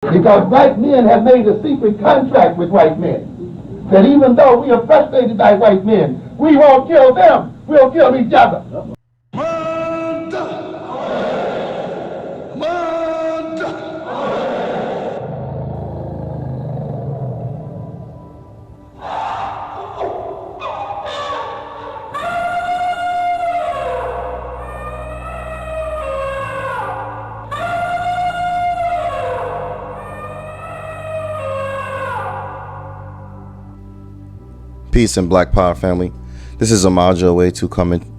Because black men have made a secret contract with white men. That even though we are frustrated by white men, we won't kill them, we'll kill each other. Peace and Black Power family. This is Amaja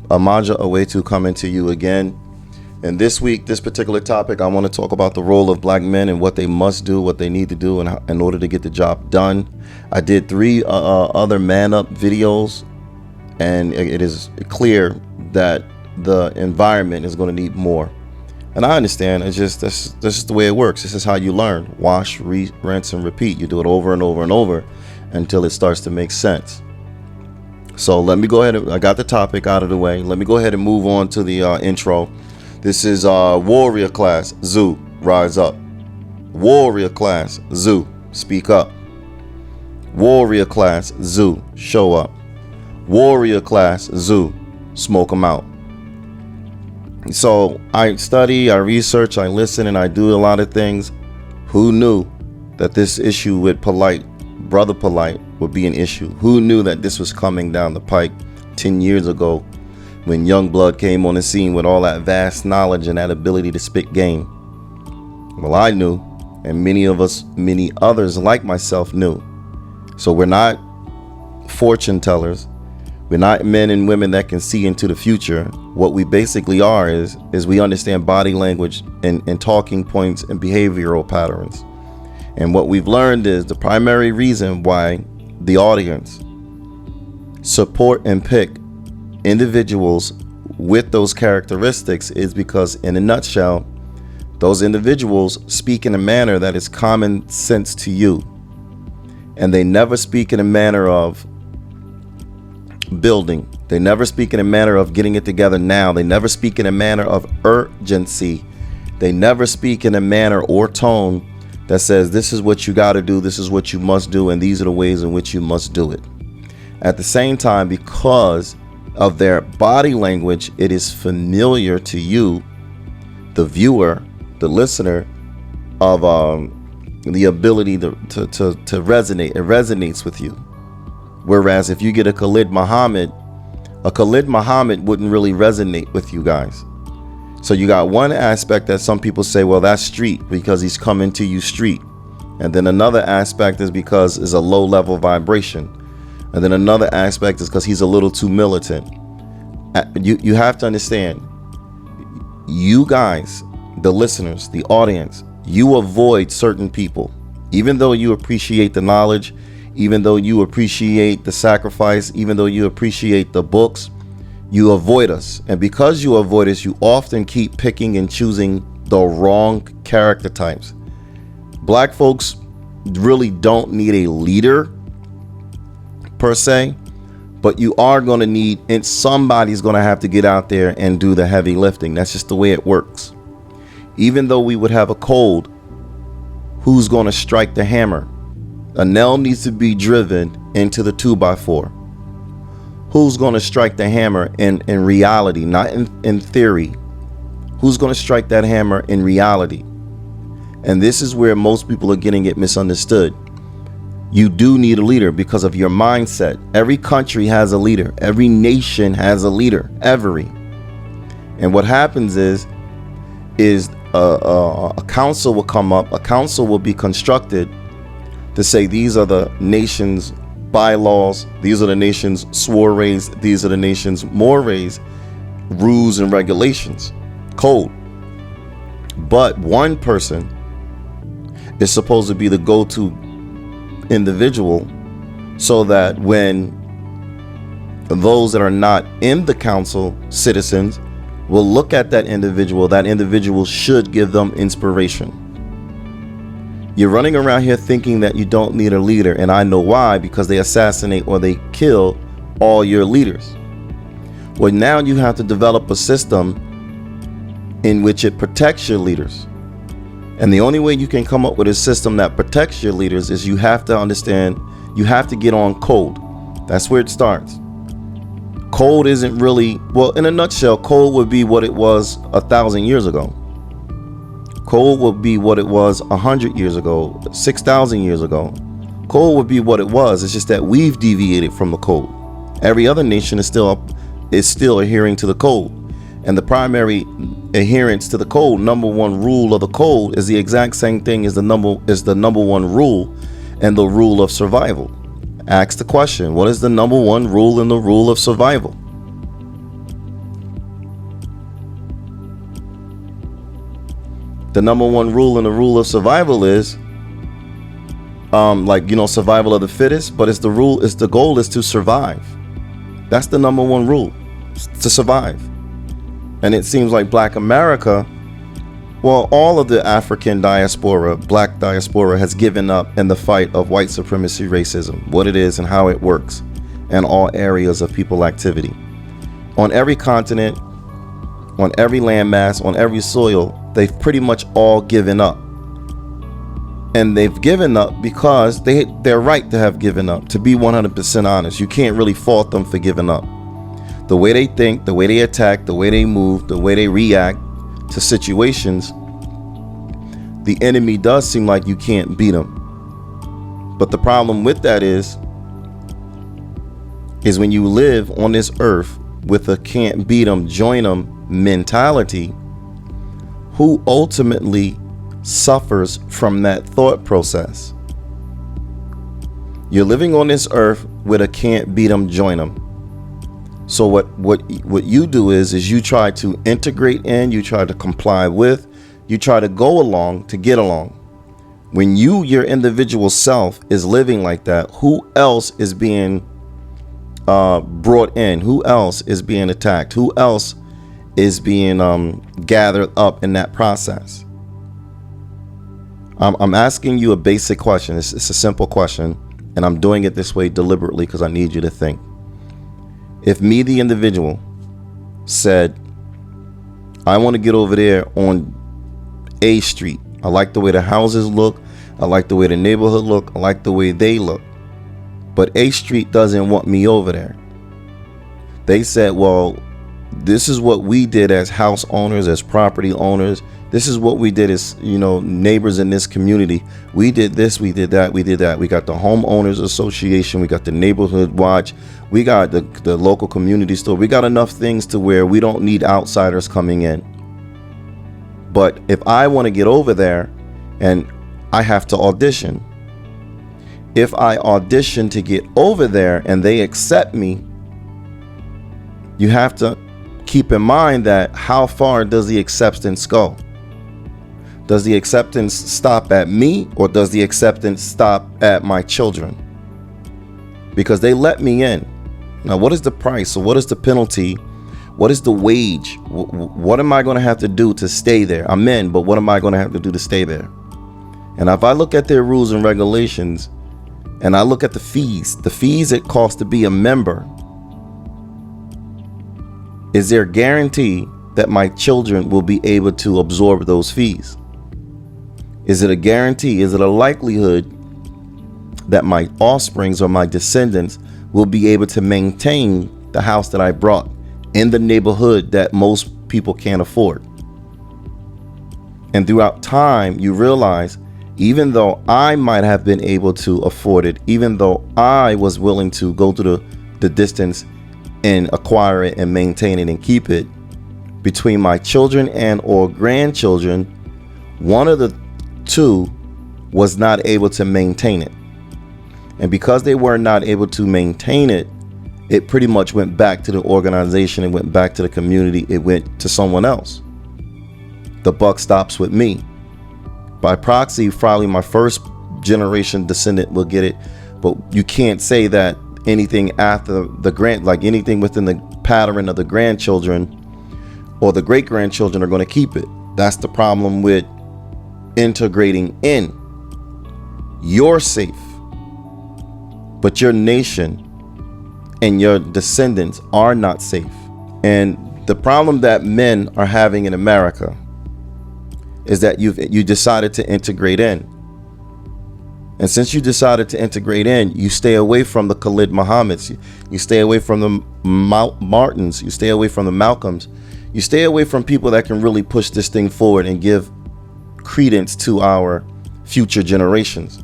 Awetu coming to you again. And this week, this particular topic, I want to talk about the role of black men and what they must do, what they need to do in order to get the job done. I did 3 other man up videos, and it is clear that the environment is going to need more. And I understand. It's just that's just the way it works. This is how you learn: wash, rinse, and repeat. You do it over and over and over until it starts to make sense. So let me go ahead. I got the topic out of the way. Let me go ahead and move on to the intro. This is warrior class Zoo, rise up. Warrior class Zoo, speak up. Warrior class Zoo, show up. Warrior class Zoo, smoke them out. So I study, I research, I listen, and I do a lot of things. Who knew that this issue with Brother Polite would be an issue? Who knew that this was coming down the pike 10 years ago when young blood came on the scene with all that vast knowledge and that ability to spit game? Well, I knew, and many others like myself knew. So we're not fortune tellers. We're not men and women that can see into the future. What we basically are is we understand body language and talking points and behavioral patterns. And what we've learned is the primary reason why the audience support and pick individuals with those characteristics is because, in a nutshell, those individuals speak in a manner that is common sense to you. And they never speak in a manner of building. They never speak in a manner of getting it together now. They never speak in a manner of urgency. They never speak in a manner or tone that says this is what you got to do, this is what you must do, and these are the ways in which you must do it. At the same time, because of their body language, it is familiar to you, the viewer, the listener, of the ability to resonate. It resonates with you. Whereas if you get a Khalid Muhammad wouldn't really resonate with you guys. So you got one aspect that some people say, well, that's street because he's coming to you street. And then another aspect is because it's a low level vibration. And then another aspect is because he's a little too militant. You have to understand, you guys, the listeners, the audience, you avoid certain people. Even though you appreciate the knowledge, even though you appreciate the sacrifice, even though you appreciate the books, you avoid us. And because you avoid us, you often keep picking and choosing the wrong character types. Black folks really don't need a leader per se, but you are going to need, and somebody's going to have to get out there and do the heavy lifting. That's just the way it works. Even though we would have a code, who's going to strike the hammer? A nail needs to be driven into the 2x4. Who's going to strike the hammer in reality, not in theory? Who's going to strike that hammer in reality? And this is where most people are getting it misunderstood. You do need a leader because of your mindset. Every country has a leader. Every nation has a leader. Every. And what happens is a council will come up. A council will be constructed to say these are the nation's bylaws, these are the nation's soirees, these are the nation's mores, rules and regulations, code. But one person is supposed to be the go-to individual so that when those that are not in the council, citizens, will look at that individual should give them inspiration. You're running around here thinking that you don't need a leader, and I know why, because they assassinate or they kill all your leaders. Well, now you have to develop a system in which it protects your leaders. And the only way you can come up with a system that protects your leaders is you have to understand, you have to get on code. That's where it starts. Code isn't really, well, in a nutshell, code would be what it was 1,000 years ago. Code would be what it was 100 years ago, 6,000 years ago. Code would be what it was. It's just that we've deviated from the code. Every other nation is still adhering to the code. And the primary adherence to the code, number one rule of the code, is the exact same thing as the number one rule and the rule of survival. Ask the question, what is the number one rule in the rule of survival? The number one rule in the rule of survival is survival of the fittest, but the goal is to survive. That's the number one rule, to survive. And it seems like Black America, well, all of the African diaspora, Black diaspora, has given up in the fight of white supremacy racism, what it is and how it works in all areas of people activity. On every continent, on every landmass, on every soil, they've pretty much all given up. And they've given up because they're right to have given up. To be 100% honest, you can't really fault them for giving up. The way they think, the way they attack, the way they move, the way they react to situations, the enemy does seem like you can't beat them. But the problem with that is when you live on this earth with a can't beat them, join them mentality, who ultimately suffers from that thought process? You're living on this earth with a can't beat them, join them. So what you do is you try to integrate in, you try to comply with, you try to go along to get along. When your individual self is living like that, who else is being brought in? Who else is being attacked? Who else is being gathered up in that process? I'm asking you a basic question. It's a simple question, and I'm doing it this way deliberately because I need you to think. If me, the individual, said, I want to get over there on A Street. I like the way the houses look. I like the way the neighborhood look. I like the way they look. But A Street doesn't want me over there. They said, well, this is what we did as house owners, as property owners. This is what we did as, neighbors in this community. We did this, we did that, we did that. We got the homeowners association. We got the neighborhood watch. We got the local community store. We got enough things to where we don't need outsiders coming in. But if I want to get over there and I have to audition, if I audition to get over there and they accept me, you have to keep in mind that how far does the acceptance go? Does the acceptance stop at me, or does the acceptance stop at my children? Because they let me in. Now, what is the price? So what is the penalty? What is the wage? What am I going to have to do to stay there? I'm in, but what am I going to have to do to stay there? And if I look at their rules and regulations, and I look at the fees it costs to be a member, is there a guarantee that my children will be able to absorb those fees? Is it a guarantee? Is it a likelihood that my offsprings or my descendants will be able to maintain the house that I brought in the neighborhood that most people can't afford? And throughout time, you realize, even though I might have been able to afford it, even though I was willing to go to the distance and acquire it and maintain it and keep it, between my children and or grandchildren, one of the two was not able to maintain it. And because they were not able to maintain it, it pretty much went back to the organization. It went back to the community. It went to someone else. The buck stops with me. By proxy, probably my first generation descendant will get it, but you can't say that anything after anything within the pattern of the grandchildren or the great grandchildren are going to keep it. That's the problem with integrating in. You're safe, but your nation and your descendants are not safe. And the problem that men are having in America is that you decided to integrate in. And since you decided to integrate in, you stay away from the Khalid Muhammads, you stay away from the Martins, you stay away from the Malcolms, you stay away from people that can really push this thing forward and give credence to our future generations.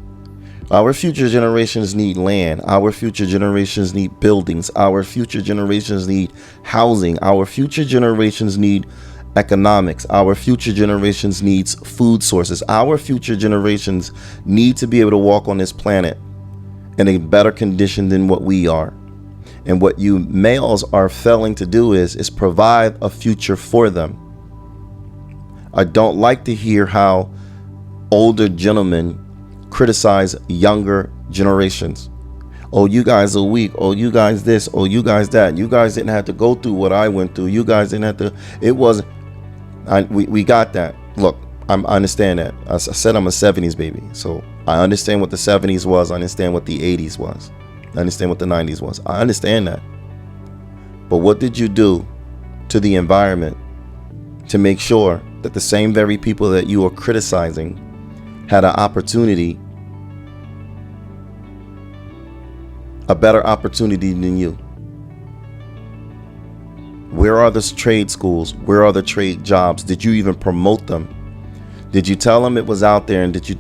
Our future generations need land. Our future generations need buildings. Our future generations need housing. Our future generations need economics. Our future generations needs food sources. Our future generations need to be able to walk on this planet in a better condition than what we are. And what you males are failing to do is provide a future for them. I don't like to hear how older gentlemen criticize younger generations. Oh, you guys are weak. Oh, you guys this. Oh, you guys that. You guys didn't have to go through what I went through. You guys didn't have to. It wasn't. We got that. Look, I understand that. I said I'm a 70s baby. So I understand what the 70s was. I understand what the 80s was. I understand what the 90s was. I understand that. But what did you do to the environment to make sure that the same very people that you are criticizing had an opportunity, a better opportunity than you? Where are the trade schools? Where are the trade jobs? Did you even promote them? Did you tell them it was out there, and did you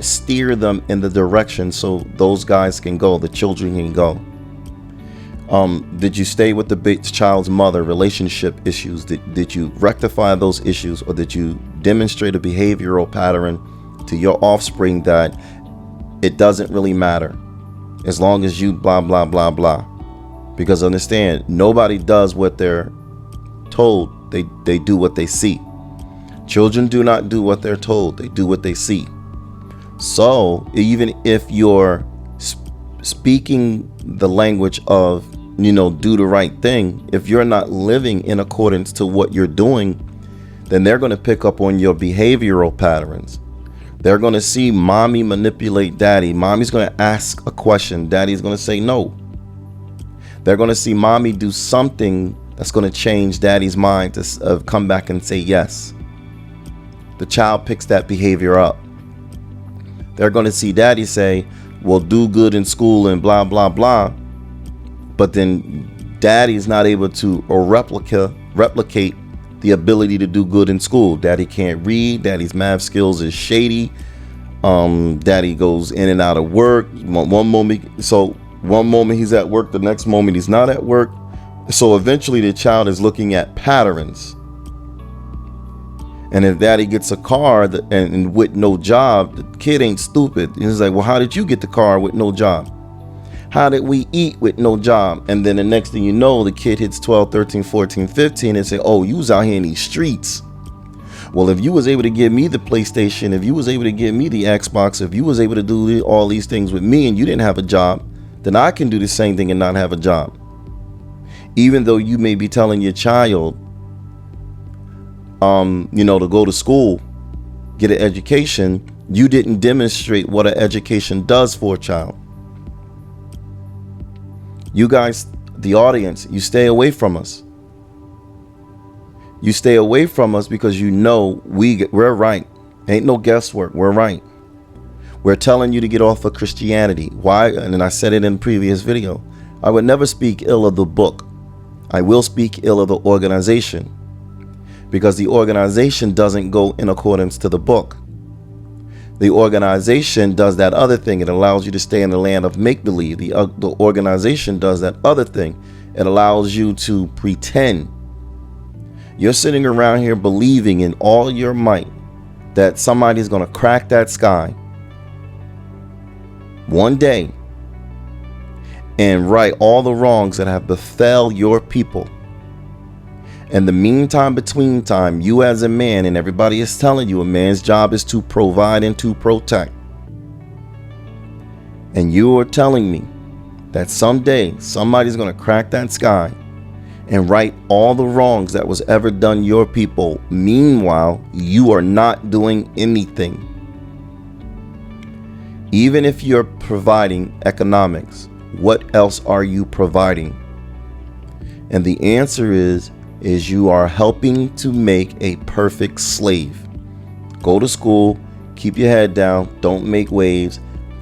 steer them in the direction so those guys can go, the children can go? Did you stay with the child's mother, relationship issues? Did you rectify those issues, or did you demonstrate a behavioral pattern to your offspring that it doesn't really matter as long as you blah, blah, blah, blah? Because understand, nobody does what they're told. They do what they see. Children do not do what they're told. They do what they see. So even if you're speaking the language of, do the right thing, if you're not living in accordance to what you're doing, then they're going to pick up on your behavioral patterns. They're going to see mommy manipulate daddy. Mommy's going to ask a question. Daddy's going to say no. They're going to see mommy do something that's going to change daddy's mind to come back and say yes. The child picks that behavior up. They're going to see daddy say, well, do good in school and blah, blah, blah. But then daddy's not able to replicate the ability to do good in school. Daddy can't read. Daddy's math skills is shady. Daddy goes in and out of work. One moment he's at work, the next moment he's not at work. So eventually the child is looking at patterns. And if daddy gets a car and with no job, the kid ain't stupid. He's like, well, how did you get the car with no job? How did we eat with no job? And then the next thing you know, the kid hits 12, 13, 14, 15 and say, oh, you was out here in these streets. Well, if you was able to give me the PlayStation, if you was able to give me the Xbox, if you was able to do all these things with me and you didn't have a job, then I can do the same thing and not have a job. Even though you may be telling your child, to go to school, get an education, you didn't demonstrate what an education does for a child. You guys, the audience, you stay away from us. You stay away from us because we're right. Ain't no guesswork. We're right. We're telling you to get off of Christianity. Why? And I said it in a previous video. I would never speak ill of the book. I will speak ill of the organization, because the organization doesn't go in accordance to the book. The organization does that other thing. It allows you to stay in the land of make-believe. The organization does that other thing. It allows you to pretend. You're sitting around here believing in all your might that somebody's going to crack that sky one day and right all the wrongs that have befell your people. In the meantime, between time, you as a man, and everybody is telling you a man's job is to provide and to protect. And you are telling me that someday somebody's going to crack that sky and right all the wrongs that was ever done your people. Meanwhile, you are not doing anything. Even if you're providing economics, what else are you providing? And the answer is you are helping to make a perfect slave. Go to school, keep your head down, don't make waves,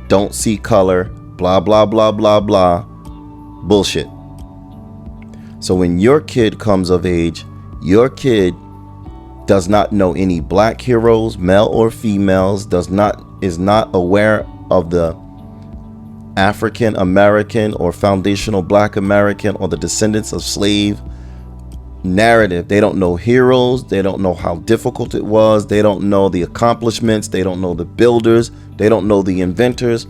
don't see color, blah, blah, blah, blah, blah. Bullshit. So when your kid comes of age, your kid does not know any black heroes, male or females, is not aware of the African American or foundational black American or the descendants of slave narrative. They don't know heroes. They don't know how difficult it was. They don't know the accomplishments. They don't know the builders. They don't know the inventors.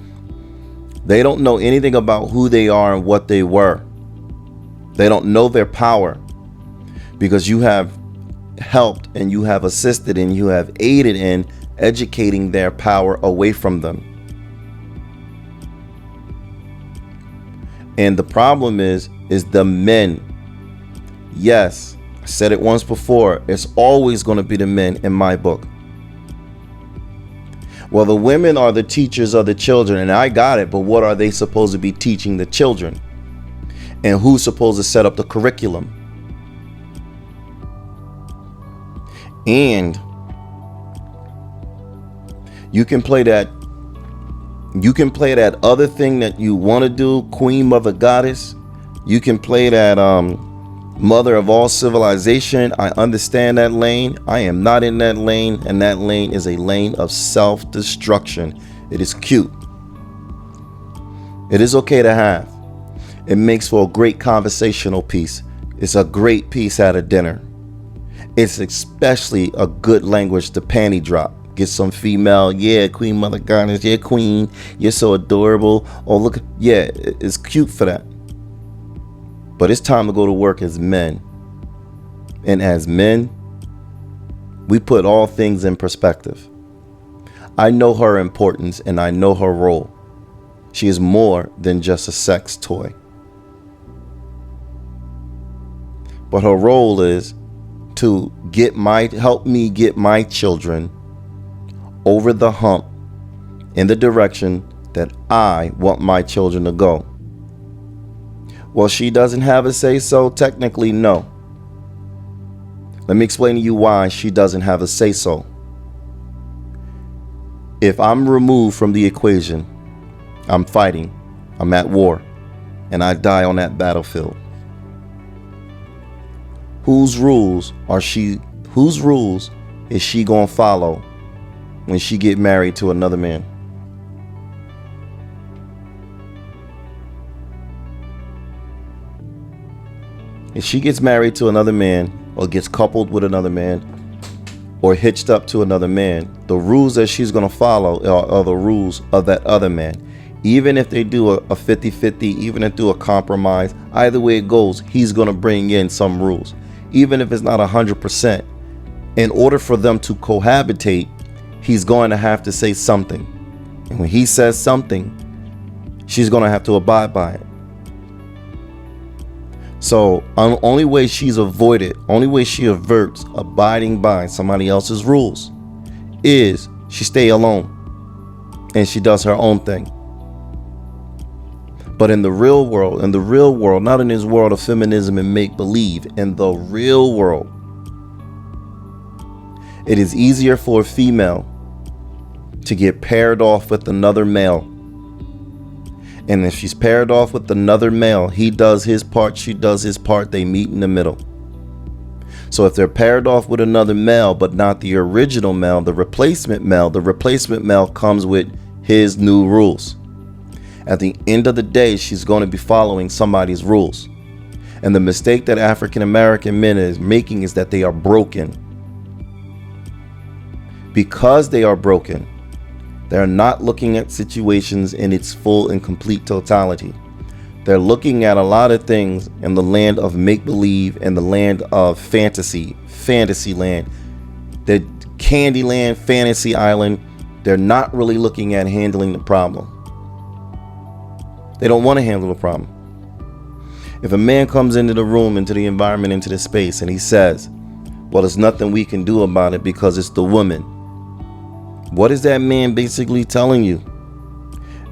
They don't know anything about who they are and what they were. They don't know their power, because you have helped and you have assisted and you have aided in educating their power away from them. And the problem is the men. Yes, I said it once before. It's always going to be the men in my book. Well, the women are the teachers of the children, and I got it, but what are they supposed to be teaching the children? And who's supposed to set up the curriculum? And you can play that other thing that you want to do, Queen Mother Goddess. You can play that Mother of all civilization. I understand that lane. I am not in that lane, and that lane is a lane of self-destruction. It is cute. It is okay to have. It makes for a great conversational piece. It's a great piece at a dinner. It's especially a good language to panty drop. Get some female, yeah, Queen Mother Goddess, yeah, Queen, you're so adorable. Oh, look, yeah, it's cute for that. But it's time to go to work as men. And as men, we put all things in perspective. I know her importance and I know her role. She is more than just a sex toy. But her role is to help me get my children over the hump in the direction that I want my children to go. Well, she doesn't have a say so. Technically, no. Let me explain to you why she doesn't have a say so. If I'm removed from the equation, I'm fighting, I'm at war, and I die on that battlefield. Whose rules is she going to follow when she get married to another man? If she gets married to another man, or gets coupled with another man, or hitched up to another man, the rules that she's going to follow are the rules of that other man. Even if they do a 50-50, even if they do a compromise, either way it goes, he's going to bring in some rules. Even if it's not 100%, in order for them to cohabitate, he's going to have to say something. And when he says something, she's going to have to abide by it. So only way she averts abiding by somebody else's rules is she stay alone and she does her own thing. But in the real world, not in this world of feminism and make-believe, in the real world, it is easier for a female to get paired off with another male. And if she's paired off with another male, he does his part, she does his part, they meet in the middle. So if they're paired off with another male, but not the original male, the replacement male comes with his new rules. At the end of the day, she's going to be following somebody's rules. And the mistake that African American men is making is that they are broken. Because they are broken, they're not looking at situations in its full and complete totality. They're looking at a lot of things in the land of make-believe and the land of fantasy land, the Candyland, Fantasy Island. They're not really looking at handling the problem. They don't want to handle the problem. If a man comes into the room, into the environment, into the space, and he says, well, there's nothing we can do about it because it's the woman. What is that man basically telling you?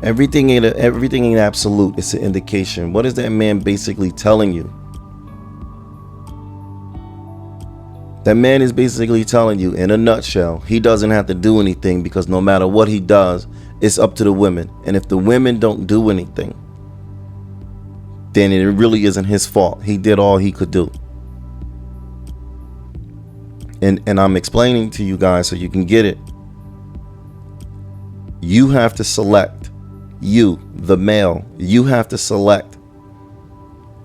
Everything ain't absolute. It's an indication. What is that man basically telling you? That man is basically telling you, in a nutshell, he doesn't have to do anything because no matter what he does, it's up to the women. And if the women don't do anything, then it really isn't his fault. He did all he could do. And I'm explaining to you guys so you can get it. You have to select. You, the male, you have to select.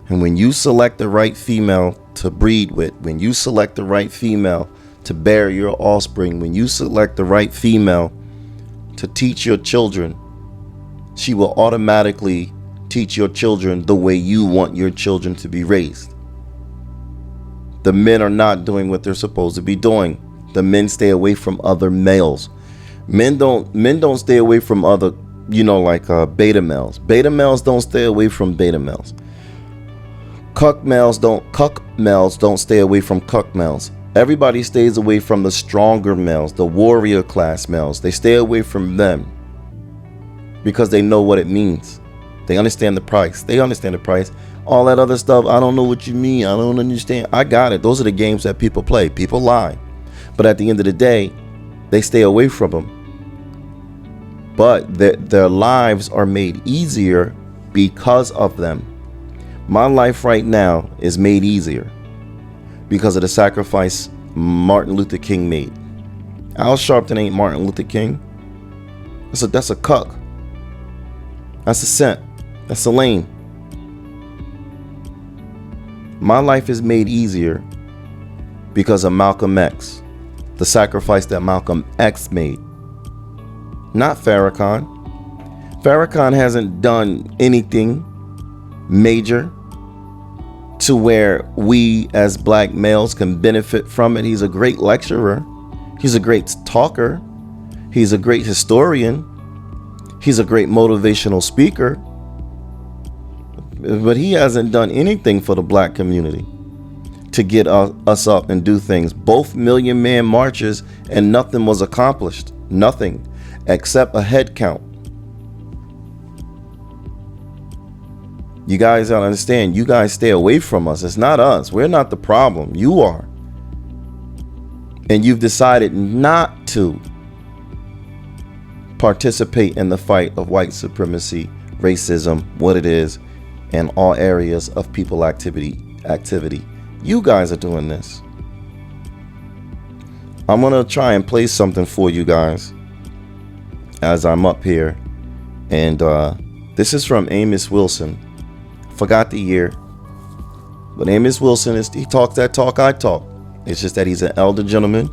And when you select the right female to breed with, when you select the right female to bear your offspring, when you select the right female to teach your children, she will automatically teach your children the way you want your children to be raised. The men are not doing what they're supposed to be doing. The men stay away from other males. Men don't stay away from other, like beta males. Beta males don't stay away from beta males. Cuck males don't stay away from cuck males. Everybody stays away from the stronger males, the warrior class males. They stay away from them because they know what it means. They understand the price. They understand the price. All that other stuff, I don't know what you mean. I don't understand. I got it. Those are the games that people play. People lie. But at the end of the day, they stay away from them. But their lives are made easier because of them. My life right now is made easier because of the sacrifice Martin Luther King made. Al Sharpton ain't Martin Luther King. That's a cuck. That's a simp. That's a lame. My life is made easier because of Malcolm X, the sacrifice that Malcolm X made, not Farrakhan. Farrakhan hasn't done anything major to where we as black males can benefit from it. He's a great lecturer. He's a great talker. He's a great historian. He's a great motivational speaker. But he hasn't done anything for the black community to get us up and do things. Both Million Man marches and nothing was accomplished. Nothing except a head count. You guys don't understand. You guys stay away from us. It's not us. We're not the problem. You are. And you've decided not to participate in the fight of white supremacy, racism, what it is, and all areas of people activity. You guys are doing this. I'm gonna try and play something for you guys as I'm up here, and this is from Amos Wilson. Forgot the year, but Amos Wilson he talks that talk I talk. It's just that he's an elder gentleman.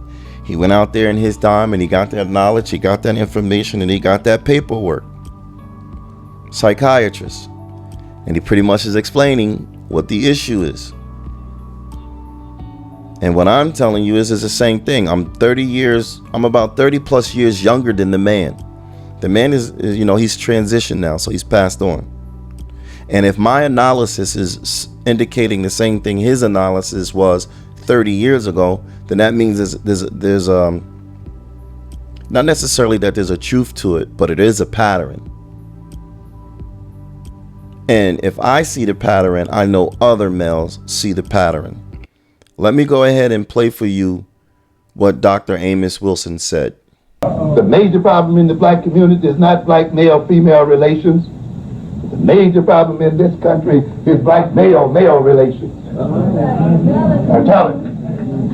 He went out there in his time and he got that knowledge, he got that information, and he got that paperwork. Psychiatrist. And he pretty much is explaining what the issue is. And what I'm telling you is the same thing. I'm about 30 plus years younger than the man. The man is he's transitioned now, so he's passed on. And if my analysis is indicating the same thing his analysis was 30 years ago, then that means there's not necessarily that there's a truth to it, but it is a pattern. And if I see the pattern, I know other males see the pattern. Let me go ahead and play for you what Dr. Amos Wilson said. The major problem in the black community is not black male-female relations. The major problem in this country is black male-male relations. I'm telling you.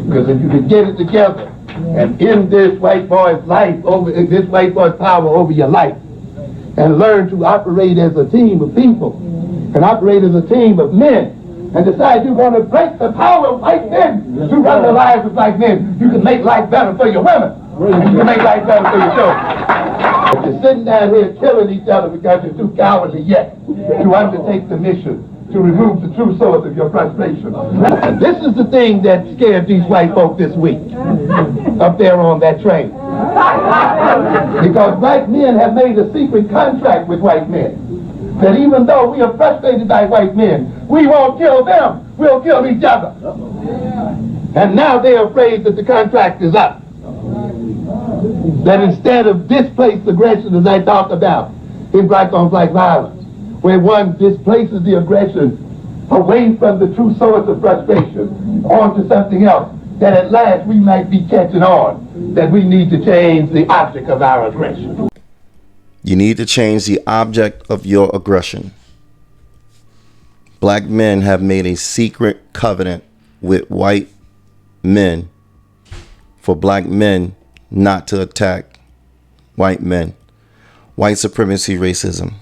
Because if you could get it together and end this white boy's power over your life, and learn to operate as a team of people, and operate as a team of men, and decide you're going to break the power of white men to run the lives of black men, you can make life better for your women, and you can make life better for your children. But you're sitting down here killing each other because you're too cowardly yet to undertake the mission to remove the true source of your frustration. And this is the thing that scared these white folk this week up there on that train. Because black men have made a secret contract with white men, that even though we are frustrated by white men, we won't kill them, we'll kill each other. And now they're afraid that the contract is up. That instead of displaced aggression, as I talked about in black on black violence, where one displaces the aggression away from the true source of frustration onto something else, that at last we might be catching on that we need to change the object of our aggression. You need to change the object of your aggression. Black men have made a secret covenant with white men for black men not to attack white men. White supremacy, racism.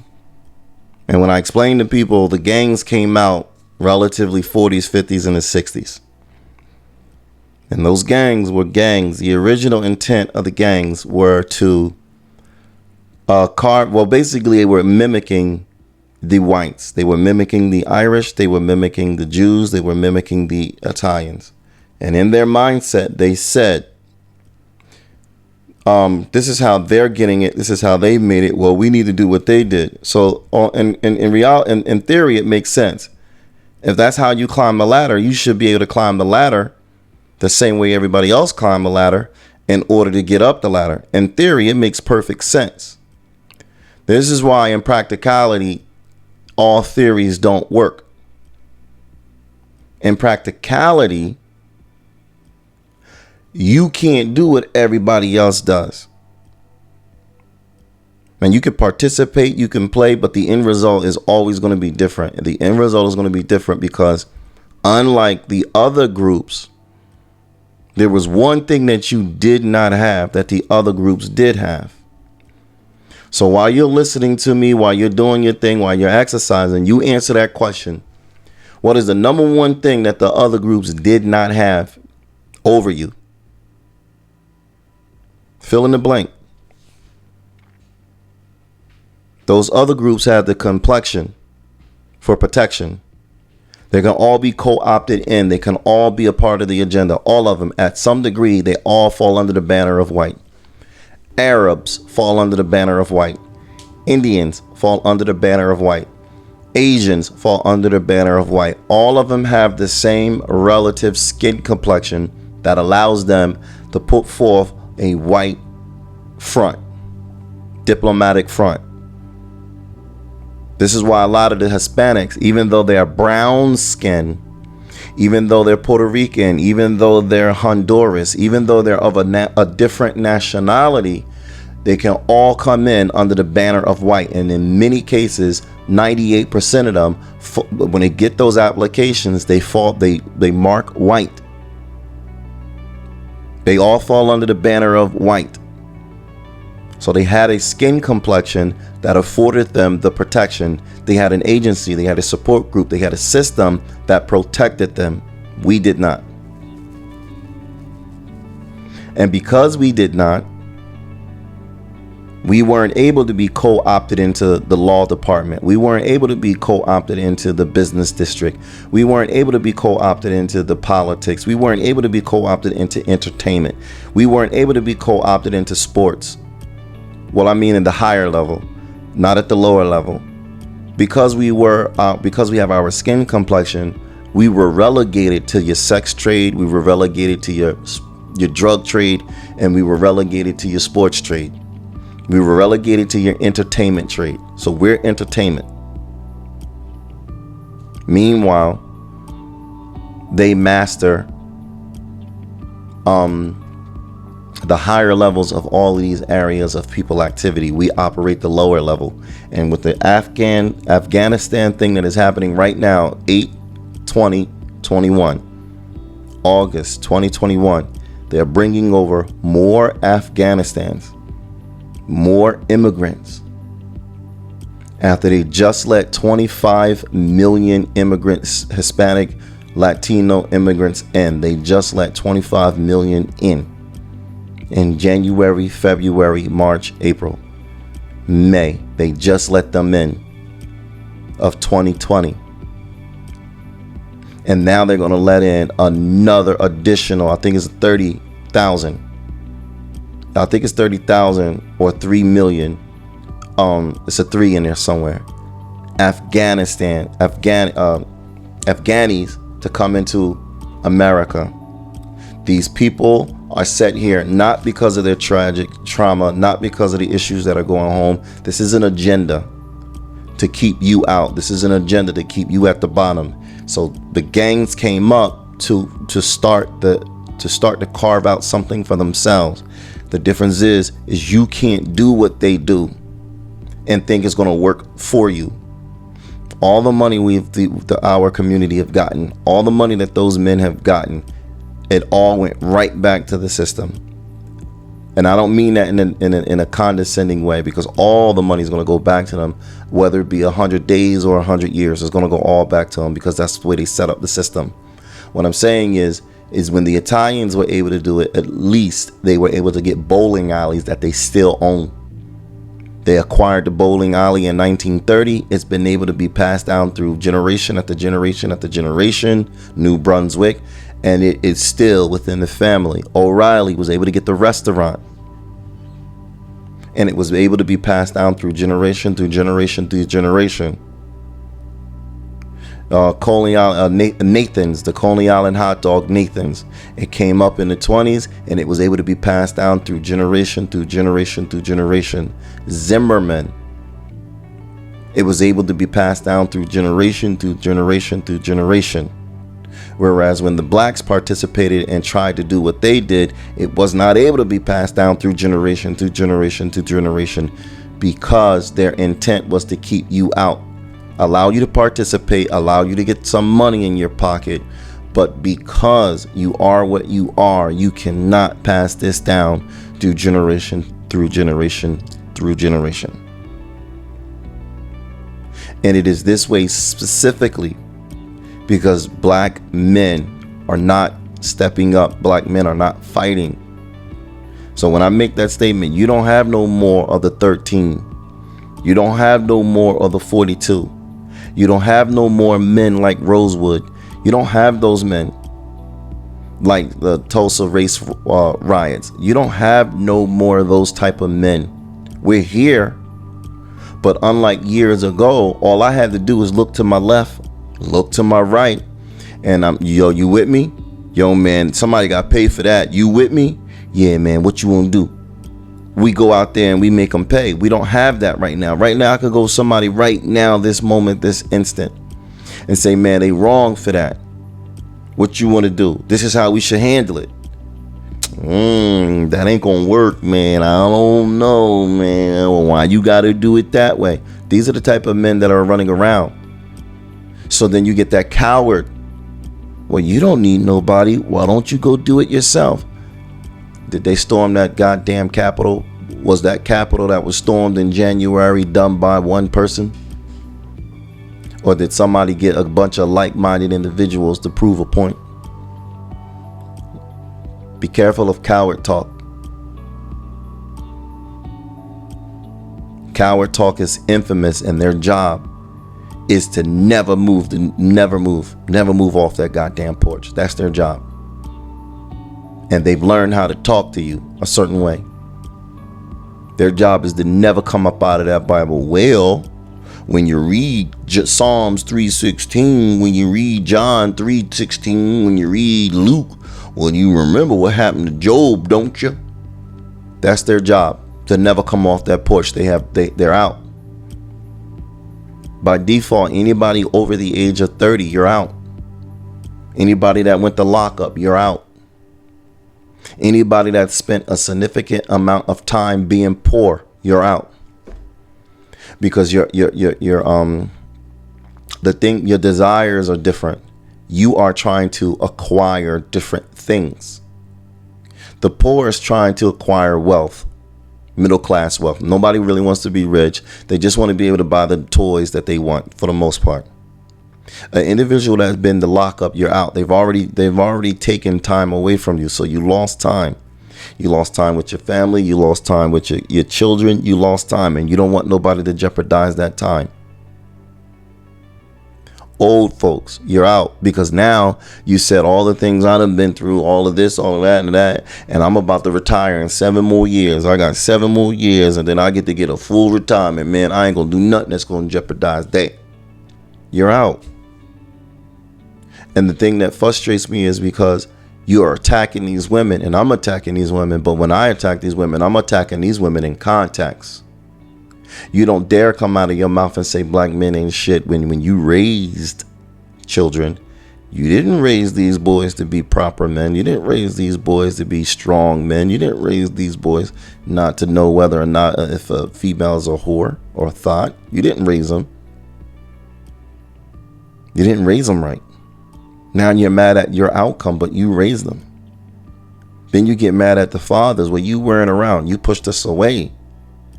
And when I explain to people, the gangs came out relatively 40s, 50s, and the 60s. And those gangs were gangs. The original intent of the gangs were to basically they were mimicking the whites. They were mimicking the Irish. They were mimicking the Jews. They were mimicking the Italians. And in their mindset, they said, this is how they're getting it. This is how they made it. Well, we need to do what they did. So in theory, it makes sense. If that's how you climb the ladder, you should be able to climb the ladder the same way everybody else climbed the ladder in order to get up the ladder. In theory, it makes perfect sense. This is why in practicality, all theories don't work. In practicality, you can't do what everybody else does. And you can participate, you can play, but the end result is always going to be different. The end result is going to be different because unlike the other groups, there was one thing that you did not have that the other groups did have. So while you're listening to me, while you're doing your thing, while you're exercising, you answer that question. What is the number one thing that the other groups did not have over you? Fill in the blank. Those other groups had the complexion for protection. They can all be co-opted in. They can all be a part of the agenda. All of them, at some degree, they all fall under the banner of white. Arabs fall under the banner of white. Indians fall under the banner of white. Asians fall under the banner of white. All of them have the same relative skin complexion that allows them to put forth a white front, diplomatic front. This is why a lot of the Hispanics, even though they are brown skin, even though they're Puerto Rican, even though they're Honduras, even though they're of a different nationality, they can all come in under the banner of white. And in many cases, 98% of them, when they get those applications, they mark white. They all fall under the banner of white. So they had a skin complexion that afforded them the protection. They had an agency, they had a support group, they had a system that protected them. We did not. And because we did not, we weren't able to be co-opted into the law department. We weren't able to be co-opted into the business district. We weren't able to be co-opted into the politics. We weren't able to be co-opted into entertainment. We weren't able to be co-opted into sports. Well, I mean in the higher level, not at the lower level. Because we have our skin complexion, we were relegated to your sex trade, we were relegated to your drug trade, and we were relegated to your sports trade. We were relegated to your entertainment trade. So we're entertainment. Meanwhile, they master the higher levels of all of these areas of people activity. We operate the lower level. And with the Afghanistan thing that is happening right now, 8/20/21, August 2021, they're bringing over more Afghanistans, more immigrants, after they just let 25 million immigrants, Hispanic, Latino immigrants in. They just let 25 million in January, February, March, April, May. They just let them in of 2020. And now they're going to let in another additional, I think it's 30,000. I think it's 30,000 or 3 million. It's a 3 in there somewhere. Afghanis to come into America. These people are set here not because of their tragic trauma, not because of the issues that are going home. This is an agenda to keep you out. This is an agenda to keep you at the bottom. So the gangs came up to start the to start to carve out something for themselves. The difference is you can't do what they do and think it's going to work for you. All the money our community have gotten, all the money that those men have gotten, it all went right back to the system. And I don't mean that in a condescending way, because all the money is going to go back to them, whether it be 100 days or 100 years. It's going to go all back to them, because that's the way they set up the system. What I'm saying is when the Italians were able to do it, at least they were able to get bowling alleys that they still own. They acquired the bowling alley in 1930. It's been able to be passed down through generation after generation after generation, New Brunswick, and it is still within the family. O'Reilly was able to get the restaurant, and it was able to be passed down through generation through generation through generation. Nathan's, the Coney Island hot dog, Nathan's. It came up in the 20s, and it was able to be passed down through generation through generation through generation. Zimmerman, it was able to be passed down through generation through generation through generation. Whereas when the blacks participated and tried to do what they did, it was not able to be passed down through generation through generation through generation, because their intent was to keep you out. Allow you to participate, allow you to get some money in your pocket, but because you are what you are, you cannot pass this down through generation through generation through generation. And it is this way specifically because black men are not stepping up, black men are not fighting. So when I make that statement, you don't have no more of the 13, you don't have no more of the 42. You don't have no more men like Rosewood. You don't have those men like the Tulsa race riots. You don't have no more of those type of men. We're here, but unlike years ago, all I had to do is look to my left, look to my right, and you with me? Yo, man, somebody got paid for that. You with me? Yeah, man, what you want to do? We go out there and we make them pay. We don't have that right now. Right now, I could go to somebody right now, this moment, this instant, and say, man, they wrong for that. What you want to do? This is how we should handle it. That ain't gonna work, man. I don't know, man. Why you gotta do it that way? These are the type of men that are running around. So then you get that coward. Well, you don't need nobody. Why don't you go do it yourself? Did they storm that goddamn Capitol? Was that Capitol that was stormed in January done by one person? Or did somebody get a bunch of like-minded individuals to prove a point? Be careful of coward talk. Coward talk is infamous, and their job is to never move off that goddamn porch. That's their job. And they've learned how to talk to you a certain way. Their job is to never come up out of that Bible. Well, when you read Psalms 3:16, when you read John 3:16, when you read Luke, well, you remember what happened to Job, don't you? That's their job, to never come off that porch. They're out. By default, anybody over the age of 30, you're out. Anybody that went to lockup, you're out. Anybody that spent a significant amount of time being poor, you're out. Because your desires are different. You are trying to acquire different things. The poor is trying to acquire wealth, middle class wealth. Nobody really wants to be rich. They just want to be able to buy the toys that they want, for the most part. An individual that's been to lockup, you're out. They've already taken time away from you, so you lost time. You lost time with your family. You lost time with your children. You lost time, and you don't want nobody to jeopardize that time. Old folks, you're out, because now you said all the things I've been through, all of this, all of that, and I'm about to retire in 7 more years. I got 7 more years, and then I get to get a full retirement. Man, I ain't gonna do nothing that's gonna jeopardize that. You're out. And the thing that frustrates me is because you are attacking these women, and I'm attacking these women. But when I attack these women, I'm attacking these women in context. You don't dare come out of your mouth and say black men ain't shit when you raised children You didn't raise these boys to be proper men. You didn't raise these boys to be strong men. You didn't raise these boys not to know whether or not if a female is a whore or a thought. You didn't raise them. You didn't raise them right. Now you're mad at your outcome, but you raised them. Then you get mad at the fathers. Well, you weren't around. You pushed us away.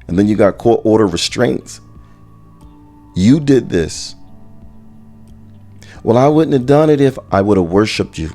And then you got court order restraints. You did this. Well, I wouldn't have done it if I would have worshiped you.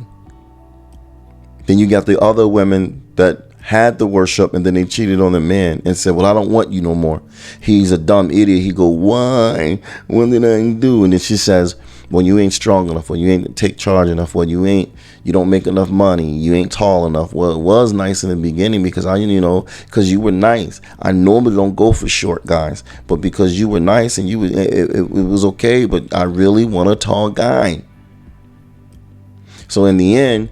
Then you got the other women that had the worship and then they cheated on the man and said, well, I don't want you no more. He's a dumb idiot. He go, why? What did I do? And then she says, well, you ain't strong enough. Well, you ain't take charge enough. Well, you don't make enough money. You ain't tall enough. Well, it was nice in the beginning because because you were nice. I normally don't go for short guys, but because you were nice and it was okay. But I really want a tall guy. So in the end,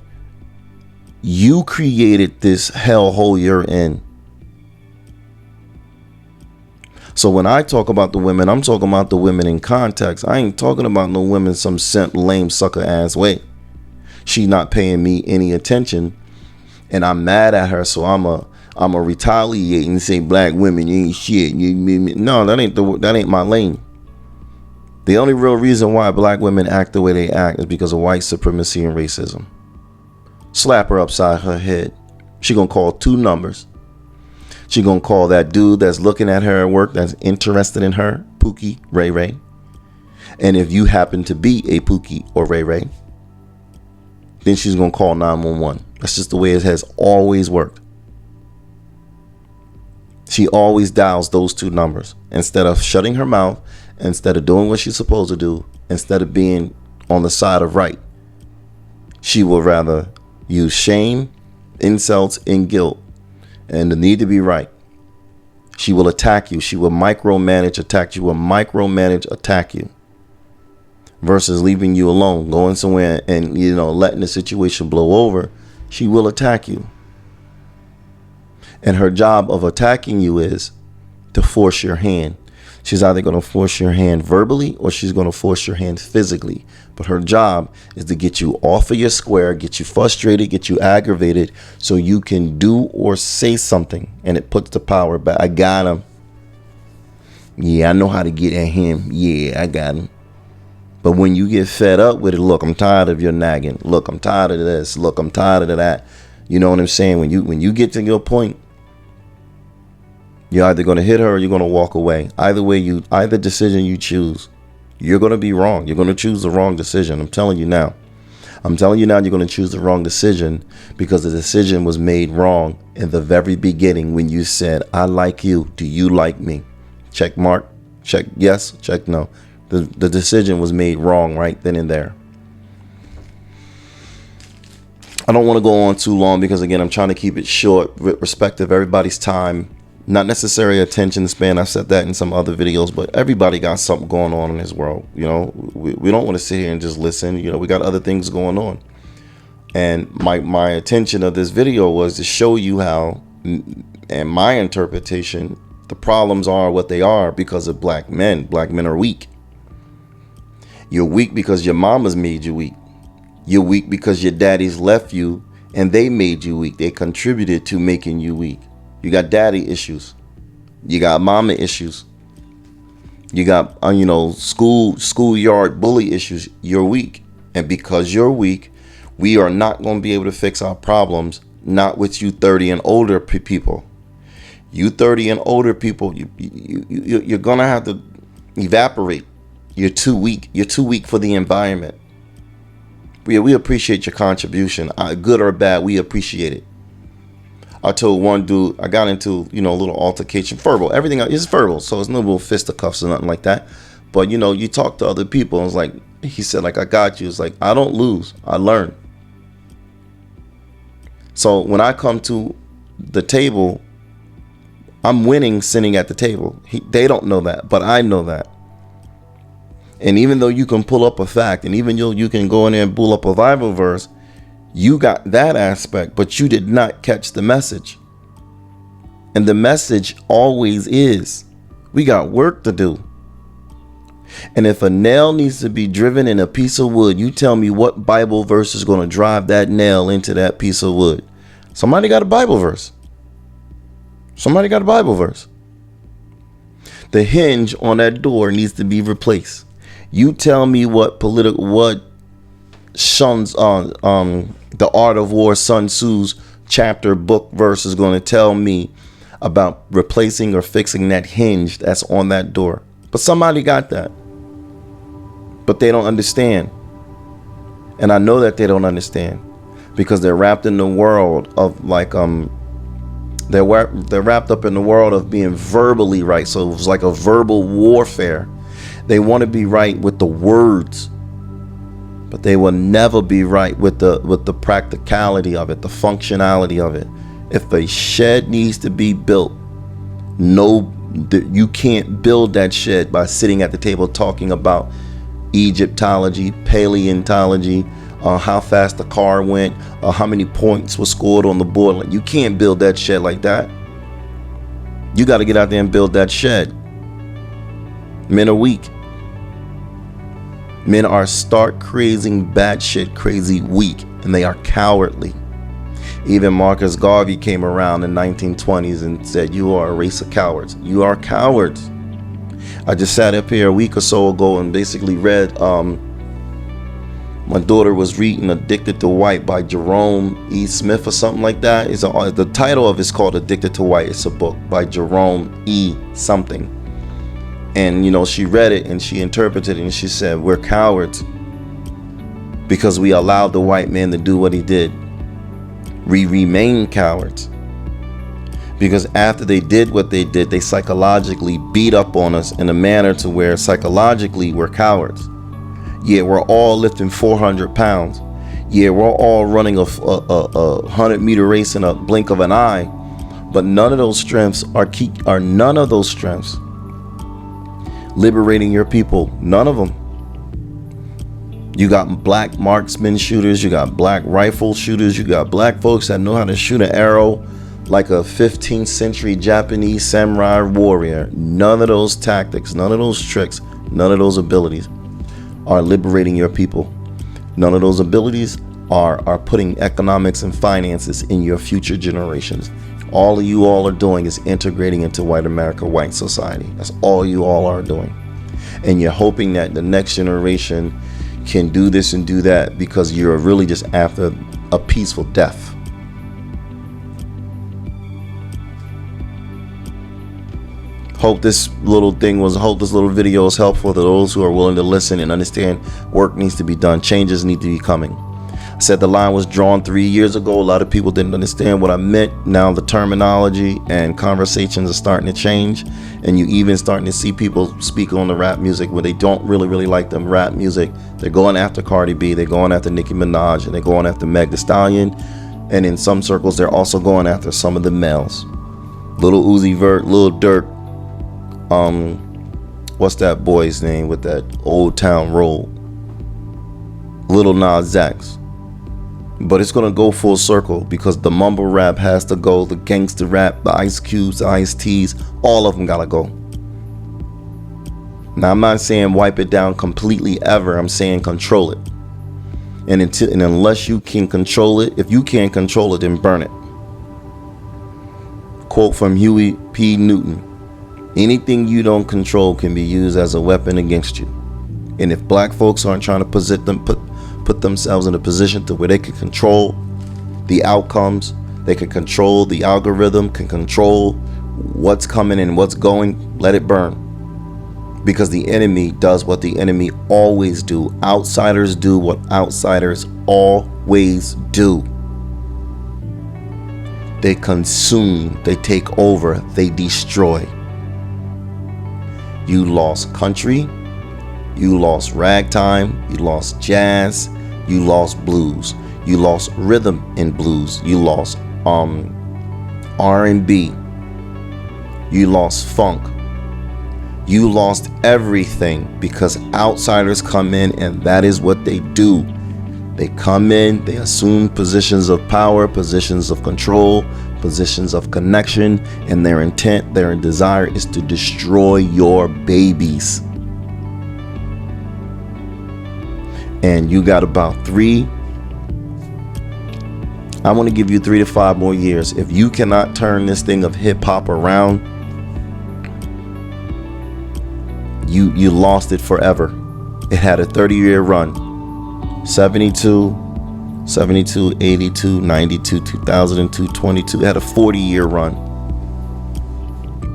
you created this hellhole you're in. So when I talk about the women, I'm talking about the women in context. I ain't talking about no women some simp, lame, sucker ass way. She not paying me any attention, and I'm mad at her. So I'm a retaliate and say, black women, you ain't shit. No, that ain't my lane. The only real reason why black women act the way they act is because of white supremacy and racism. Slap her upside her head. She gonna call 2 numbers. She gonna call that dude that's looking at her at work that's interested in her, Pookie, Ray Ray. And if you happen to be a Pookie or Ray Ray, then she's gonna call 911. That's just the way it has always worked. She always dials those 2 numbers instead of shutting her mouth, instead of doing what she's supposed to do, instead of being on the side of right. She will rather use shame, insults, and guilt, and the need to be right. She will attack you. She will micromanage, attack you. Will micromanage, attack you. Versus leaving you alone, going somewhere and letting the situation blow over. She will attack you. And her job of attacking you is to force your hand. She's either going to force your hand verbally or she's going to force your hand physically. But her job is to get you off of your square, get you frustrated, get you aggravated so you can do or say something. And it puts the power back. I got him. Yeah, I know how to get at him. Yeah, I got him. But when you get fed up with it, look, I'm tired of your nagging. Look, I'm tired of this. Look, I'm tired of that. You know what I'm saying? When you get to your point, you're either going to hit her or you're going to walk away. Either way, either decision you choose, you're going to be wrong. You're going to choose the wrong decision. I'm telling you now. You're going to choose the wrong decision because the decision was made wrong in the very beginning when you said, I like you. Do you like me? Check mark. Check yes. Check no. The decision was made wrong right then and there. I don't want to go on too long because, again, I'm trying to keep it short with respect of everybody's time. Not necessarily attention span. I said that in some other videos, but everybody got something going on in this world. We don't want to sit here and just listen. We got other things going on. And my intention of this video was to show you how, and my interpretation, the problems are what they are because of black men. Black men are weak. You're weak because your mamas made you weak. You're weak because your daddies left you and they made you weak. They contributed to making you weak. You got daddy issues. You got mama issues. You got, schoolyard bully issues. You're weak. And because you're weak, we are not going to be able to fix our problems, not with you 30 and older people. You 30 and older people, you're going to have to evaporate. You're too weak. You're too weak for the environment. We appreciate your contribution. Good or bad, we appreciate it. I told one dude, I got into, a little altercation, verbal. Everything is verbal, so it's no little fisticuffs or nothing like that. But, you talk to other people, and it's like, he said, I got you. It's like, I don't lose, I learn. So when I come to the table, I'm winning sitting at the table. They don't know that, but I know that. And even though you can pull up a fact, and even you can go in there and pull up a Bible verse, you got that aspect, but you did not catch the message. And the message always is, we got work to do. And if a nail needs to be driven in a piece of wood, you tell me what Bible verse is going to drive that nail into that piece of wood. Somebody got a Bible verse. Somebody got a Bible verse. The hinge on that door needs to be replaced. You tell me what Shun's The Art of War, Sun Tzu's chapter book verse is going to tell me about replacing or fixing that hinge that's on that door. But somebody got that. But they don't understand. And I know that they don't understand because they're wrapped in the world of they're wrapped up in the world of being verbally right. So it was like a verbal warfare. They want to be right with the words, but they will never be right with the practicality of it, the functionality of it. If a shed needs to be built, you can't build that shed by sitting at the table talking about Egyptology, paleontology, how fast the car went, how many points were scored on the board. You can't build that shed like that. You got to get out there and build that shed. Men are weak. Men are stark, crazy, batshit crazy weak, and they are cowardly. Even Marcus Garvey came around in the 1920s and said, you are a race of cowards. You are cowards. I just sat up here a week or so ago and basically read, my daughter was reading Addicted to White by Jerome E. Smith or something like that. The title of it is called Addicted to White. It's a book by Jerome E. something. And, she read it and she interpreted it and she said, we're cowards because we allowed the white man to do what he did. We remain cowards. Because after they did what they did, they psychologically beat up on us in a manner to where psychologically we're cowards. Yeah, we're all lifting 400 pounds. Yeah, we're all running a 100-meter race in a blink of an eye. But none of those strengths are none of those strengths liberating your people. None of them. You got black marksman shooters. You got black rifle shooters. You got black folks that know how to shoot an arrow like a 15th century Japanese samurai warrior. None of those tactics, none of those tricks, none of those abilities are liberating your people. None of those abilities are putting economics and finances in your future generations. All you all are doing is integrating into white America, white society. That's all you all are doing. And you're hoping that the next generation can do this and do that because you're really just after a peaceful death. Hope this little video is helpful to those who are willing to listen and understand work needs to be done. Changes need to be coming. I said the line was drawn 3 years ago. A lot of people didn't understand what I meant. Now the terminology and conversations are starting to change. And you even starting to see people speak on the rap music where they don't really like them rap music. They're going after Cardi B. They're going after Nicki Minaj. And they're going after Meg Thee Stallion. And in some circles, they're also going after some of the males. Lil Uzi Vert, Lil Durk. What's that boy's name with that Old Town Road? Lil Nas X. But it's gonna go full circle because the mumble rap has to go, the gangster rap, the Ice Cubes, the Ice T's, all of them gotta go. Now I'm not saying wipe it down completely ever. I'm saying control it. And unless you can control it, if you can't control it, then burn it. Quote from Huey P. Newton. Anything you don't control can be used as a weapon against you. And if black folks aren't trying to put themselves in a position to where they can control the outcomes, they can control the algorithm, can control what's coming and what's going, let it burn. Because the enemy does what the enemy always do. Outsiders do what outsiders always do. They consume, they take over, they destroy. You lost country, you lost ragtime, you lost jazz, you lost blues, you lost rhythm and blues, you lost R&B, you lost funk, you lost everything because outsiders come in and that is what they do. They come in, they assume positions of power, positions of control, positions of connection, and their intent, their desire is to destroy your babies. And you got about I want to give you 3 to 5 more years. If you cannot turn this thing of hip hop around, you lost it forever. It had a 30-year run. 72, 82, 92, 2002, 22. It had a 40-year run.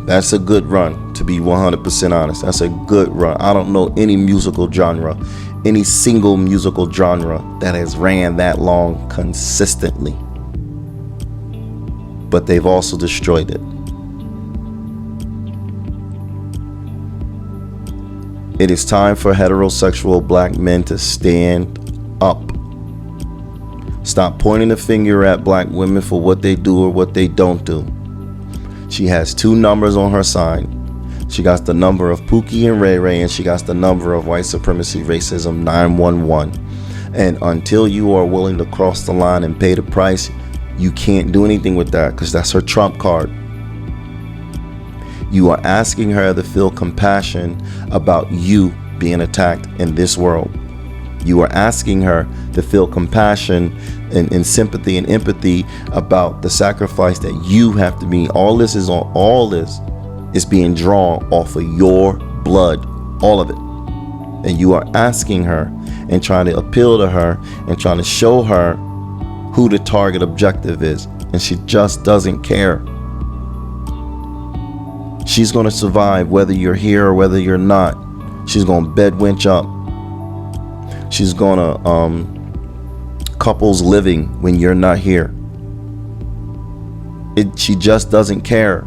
That's a good run, to be 100% honest. That's a good run. I don't know any musical genre, any single musical genre that has ran that long consistently. But they've also destroyed it. It is time for heterosexual black men to stand up. Stop pointing the finger at black women for what they do or what they don't do. She has 2 numbers on her sign. She got the number of Pookie and Ray Ray, and she got the number of white supremacy racism 911. And until you are willing to cross the line and pay the price, you can't do anything with that, because that's her trump card. You are asking her to feel compassion about you being attacked in this world. You are asking her to feel compassion and sympathy and empathy about the sacrifice that you have to be. All this is being drawn off of your blood, all of it. And you are asking her and trying to appeal to her and trying to show her who the target objective is. And she just doesn't care. She's going to survive whether you're here or whether you're not. She's going to bed winch up. She's going to couples living when you're not here. She just doesn't care.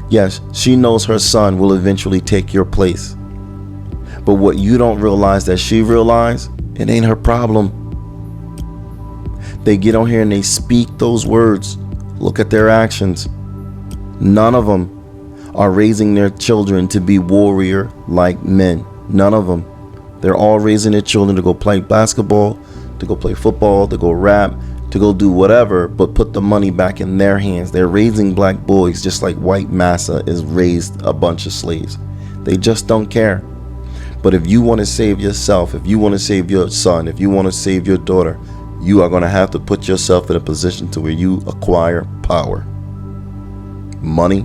Yes, she knows her son will eventually take your place. But what you don't realize that she realized, it ain't her problem. They get on here and they speak those words. Look at their actions. None of them are raising their children to be warrior-like men. None of them. They're all raising their children to go play basketball, to go play football, to go rap, to go do whatever, but put the money back in their hands. They're raising black boys just like white massa is raised a bunch of slaves. They just don't care. But if you want to save yourself, if you want to save your son, if you want to save your daughter, you are going to have to put yourself in a position to where you acquire power. Money,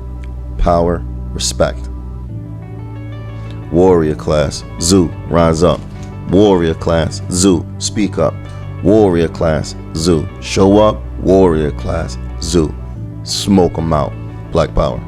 power, respect. Warrior class, Zoo, rise up. Warrior class, Zoo, speak up. Warrior class, Zoo, show up. Warrior class, Zoo, smoke them out. Black power.